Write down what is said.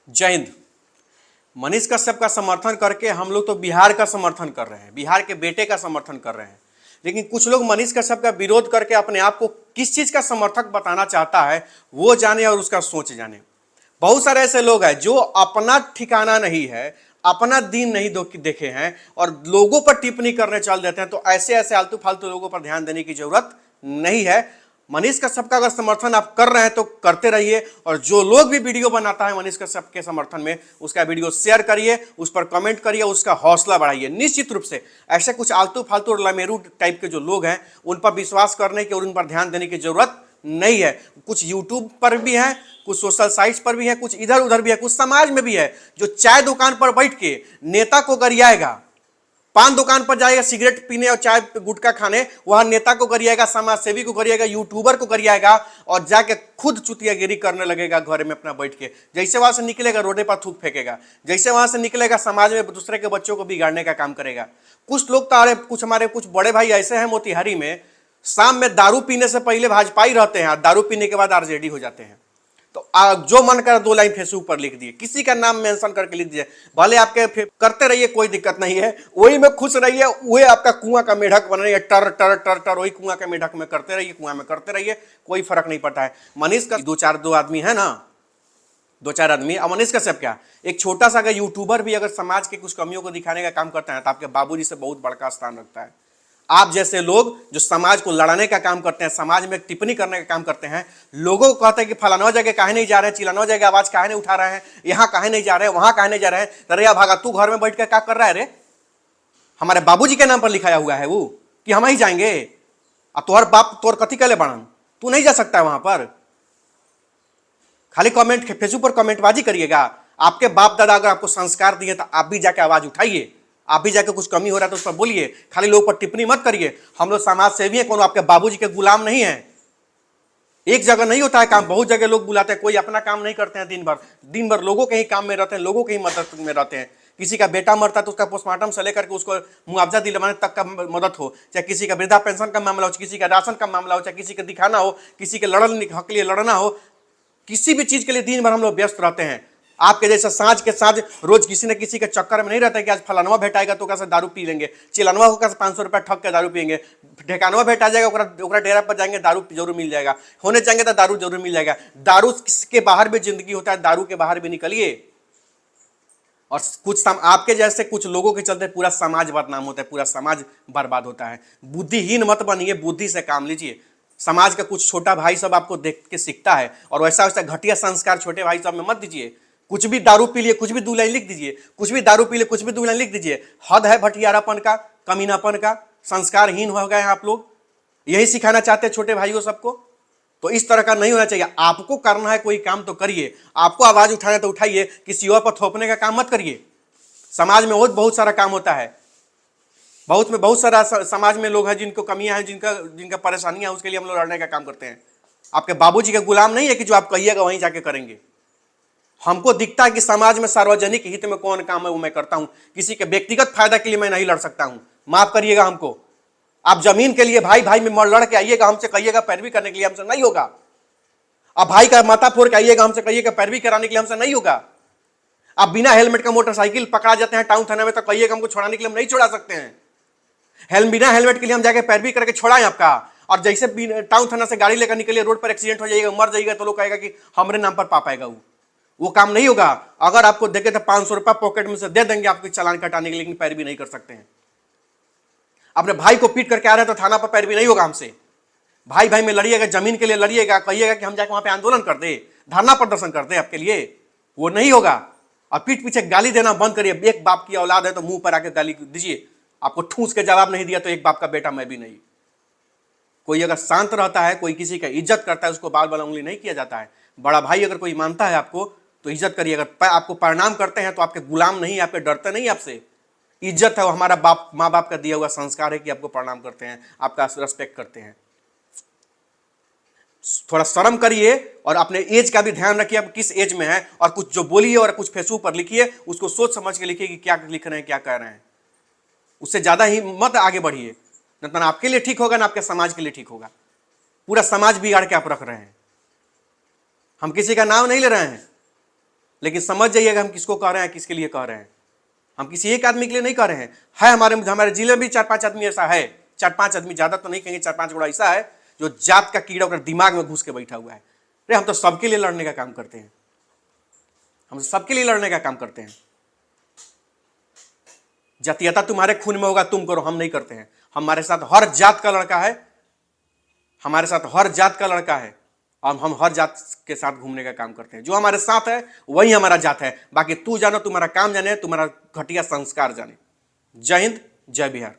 जय हिंद। मनीष कश्यप का समर्थन करके हम लोग तो बिहार का समर्थन कर रहे हैं, बिहार के बेटे का समर्थन कर रहे हैं। लेकिन कुछ लोग मनीष कश्यप का विरोध करके अपने आप को किस चीज का समर्थक बताना चाहता है वो जाने और उसका सोच जाने। बहुत सारे ऐसे लोग हैं जो अपना ठिकाना नहीं है, अपना दीन नहीं देखे हैं और लोगों पर टिप्पणी करने चल देते हैं। तो ऐसे ऐसे आलतू फालतू लोगों पर ध्यान देने की जरूरत नहीं है। मनीष कश्यप का अगर समर्थन आप कर रहे हैं तो करते रहिए, और जो लोग भी वीडियो बनाता है मनीष कश्यप के समर्थन में उसका वीडियो शेयर करिए, उस पर कमेंट करिए, उसका हौसला बढ़ाइए। निश्चित रूप से ऐसे कुछ आलतू फालतू और लमेरू टाइप के जो लोग हैं उन पर विश्वास करने की और उन पर ध्यान देने की जरूरत नहीं है। कुछ यूट्यूब पर भी है, कुछ सोशल साइट्स पर भी है, कुछ इधर उधर भी है, कुछ समाज में भी है जो चाय दुकान पर बैठ के नेता को गरियाएगा, पान दुकान पर जाएगा सिगरेट पीने और चाय गुटखा खाने, वहां नेता को गरियाएगा, समाज सेवी को गरियाएगा, यूट्यूबर को गरियाएगा और जाके खुद चुतियागिरी करने लगेगा घर में अपना बैठ के। जैसे वहां से निकलेगा रोडे पर थूक फेंकेगा, जैसे वहां से निकलेगा समाज में दूसरे के बच्चों को बिगाड़ने का काम करेगा। कुछ लोग तो कुछ हमारे कुछ बड़े भाई ऐसे हैं मोतिहारी में, शाम में दारू पीने से पहले भाजपा ही रहते हैं, दारू पीने के बाद आरजेडी हो जाते हैं। तो जो मन कर 2 लाइन फेसबुक पर लिख दिए, किसी का नाम मेंशन करके लिख दिए, भले आपके करते रहिए, कोई दिक्कत नहीं है, वही में खुश रहिए, वही आपका कुआं का मेढक बन रही है, टर टर टर टर, वही कुआं के मेढक में करते रहिए, कुआं में करते रहिए, कोई फर्क नहीं पड़ता है। मनीष का दो आदमी है ना, 2-4 आदमी। अब मनीष कश्यप क्या, एक छोटा सा अगर यूट्यूबर भी अगर समाज के कुछ कमियों को दिखाने का काम करता है तो आपके बाबूजी से बहुत बड़का स्थान रखता है। आप जैसे लोग जो समाज को लड़ाने का काम करते हैं, समाज में टिप्पणी करने का काम करते हैं, लोगों को कहते हैं कि फलाना जगह काहे नहीं जा रहे हैं, चिलाना जगह आवाज काहे नहीं उठा रहे हैं, यहाँ काहे नहीं जा रहे हैं, वहां काहे नहीं जा रहे हैं, अरे या भागा, तू घर में बैठ कर क्या कर रहा है रे? हमारे बाबूजी के नाम पर लिखाया हुआ है वो कि हम ही जाएंगे, अब तोहर बाप तोर कथी कले बनन, तू नहीं जा सकता है वहां पर। खाली कमेंट फेसबुक पर कमेंटबाजी करिएगा। आपके बाप दादा अगर आपको संस्कार दिए तो आप भी जाके आवाज उठाइए, आप भी जाके कुछ कमी हो रहा है तो उस पर बोलिए, खाली लोगों पर टिप्पणी मत करिए। हम लोग समाज सेवी हैं, कौन आपके बाबूजी के गुलाम नहीं है। एक जगह नहीं होता है काम, बहुत जगह लोग बुलाते हैं, कोई अपना काम नहीं करते हैं। दिन भर लोगों के ही काम में रहते हैं, लोगों के ही मदद में रहते हैं। किसी का बेटा मरता है तो उसका पोस्टमार्टम से लेकर के उसको मुआवजा दिलवाने तक का मदद हो, चाहे किसी का वृद्धा पेंशन का मामला हो, किसी का राशन का मामला हो, चाहे किसी का दिखाना हो, किसी के हक के लिए लड़ना हो, किसी भी चीज के लिए दिन भर हम लोग व्यस्त रहते हैं। आपके जैसा साँझ के साँझ रोज किसी न किसी के चक्कर में नहीं रहता है कि आज फलानवा भेटाएगा तो कैसे दारू पी लेंगे, चिलनवा को कैसे 500 रुपया ठग के दारू पियेंगे, ढेकानवा भेटा जाएगा ओकरा डेरा पर जाएंगे, दारू जरूर मिल जाएगा, होने जाएंगे तो दारू जरूर मिल जाएगा। दारू के बाहर भी जिंदगी होता है, दारू के बाहर भी निकलिए। और कुछ आपके जैसे कुछ लोगों के चलते पूरा समाज बदनाम होता है, पूरा समाज बर्बाद होता है। बुद्धिहीन मत बनिए, बुद्धि से काम लीजिए। समाज का कुछ छोटा भाई सब आपको देख के सीखता है और वैसा वैसा घटिया संस्कार छोटे भाई सब में मत दीजिए। कुछ भी दारू पी लिए कुछ भी 2 लाइन लिख दीजिए, कुछ भी दारू पी लिए कुछ भी 2 लाइन लिख दीजिए। हद है भटियारापन का, कमीनापन का, संस्कारहीन हो गए हैं आप लोग। यही सिखाना चाहते हैं छोटे भाइयों सबको, तो इस तरह का नहीं होना चाहिए। आपको करना है कोई काम तो करिए, आपको आवाज उठाना है तो उठाइए, किसी और पर थोपने का काम मत करिए। समाज में बहुत सारा काम होता है, बहुत सारा समाज में लोग हैं जिनको कमियां हैं, जिनका परेशानियां हैं, उसके लिए हम लोग लड़ने का काम करते हैं। आपके बाबूजी के गुलाम नहीं है कि जो आप कहिएगा वहीं जाके करेंगे। हमको दिखता है कि समाज में सार्वजनिक हित में कौन काम है वो मैं करता हूं, किसी के व्यक्तिगत फायदा के लिए मैं नहीं लड़ सकता हूं। माफ करिएगा हमको। आप जमीन के लिए भाई भाई में लड़ के आइएगा, हमसे कहिएगा पैरवी करने के लिए, हमसे नहीं होगा। आप भाई का माथा फोड़ के आइएगा, हमसे कहिएगा पैरवी कराने के लिए, हमसे नहीं होगा। आप बिना हेलमेट का मोटरसाइकिल पकड़ा जाते हैं टाउन थाना में तो कहिएगा हमको छोड़ाने के लिए, हम नहीं छोड़ा सकते हैं। बिना हेलमेट के लिए हम जाके पैरवी करके छोड़ाएं आपका। और जैसे टाउन थाना से गाड़ी लेकर निकलिए, रोड पर एक्सीडेंट हो जाएगा, मर जाएगा, तो लोग कहेगा कि हमारे नाम पर पाप आएगा। वो काम नहीं होगा। अगर आपको देखे तो 500 रुपया पॉकेट में से दे देंगे आपको चालान कटाने के लिए, लेकिन पैरवी नहीं कर सकते हैं। अपने भाई को पीट करके आ रहे हैं तो थाना पर पैरवी नहीं होगा हमसे। भाई भाई में लड़िएगा, जमीन के लिए लड़िएगा, कहिएगा कि हम जाके वहां पे आंदोलन कर दे, धरना प्रदर्शन कर दे आपके लिए, वो नहीं होगा। और पीठ पीछे गाली देना बंद करिए। एक बाप की औलाद है तो मुंह पर आके गाली दीजिए। आपको ठूस के जवाब नहीं दिया तो एक बाप का बेटा मैं भी नहीं। कोई अगर शांत रहता है, कोई किसी का इज्जत करता है, उसको बाल बाल उंगली नहीं किया जाता है। बड़ा भाई अगर कोई मानता है आपको तो इज्जत करिए। अगर आपको प्रणाम करते हैं तो आपके गुलाम नहीं, आपके डरते नहीं आपसे। इज्जत है, वो हमारा बाप माँ बाप का दिया हुआ संस्कार है कि आपको प्रणाम करते हैं, आपका रेस्पेक्ट करते हैं। थोड़ा शर्म करिए और अपने एज का भी ध्यान रखिए, आप किस एज में है। और कुछ जो बोलिए और कुछ फेसबुक पर लिखिए, उसको सोच समझ के लिखिए कि क्या लिख रहे हैं, क्या कह रहे हैं। उससे ज्यादा ही मत आगे बढ़िए, न आपके लिए ठीक होगा ना आपके समाज के लिए ठीक होगा। पूरा समाज बिगाड़ के आप रख रहे हैं। हम किसी का नाम नहीं ले रहे हैं, लेकिन समझ जाइएगा हम किसको कह रहे हैं, किसके लिए कह रहे हैं। हम किसी एक आदमी के लिए नहीं कह रहे हैं। है हमारे जिले में भी 4-5 आदमी ऐसा है, 4-5 आदमी, ज्यादा तो नहीं कहेंगे, 4-5 गोड़ा ऐसा है जो जात का कीड़ा उसका दिमाग में घुस के बैठा हुआ है। अरे हम तो सबके लिए लड़ने का काम करते हैं, हम सबके लिए लड़ने का काम करते हैं। जातीयता तुम्हारे खून में होगा, तुम करो, हम नहीं करते हैं। हमारे साथ हर जात का लड़का है, हमारे साथ हर जात का लड़का है, और हम हर जात के साथ घूमने का काम करते हैं। जो हमारे साथ है वही हमारा जात है। बाकी तू जानो, तुम्हारा काम जाने, तुम्हारा घटिया संस्कार जाने। जय हिंद, जय बिहार।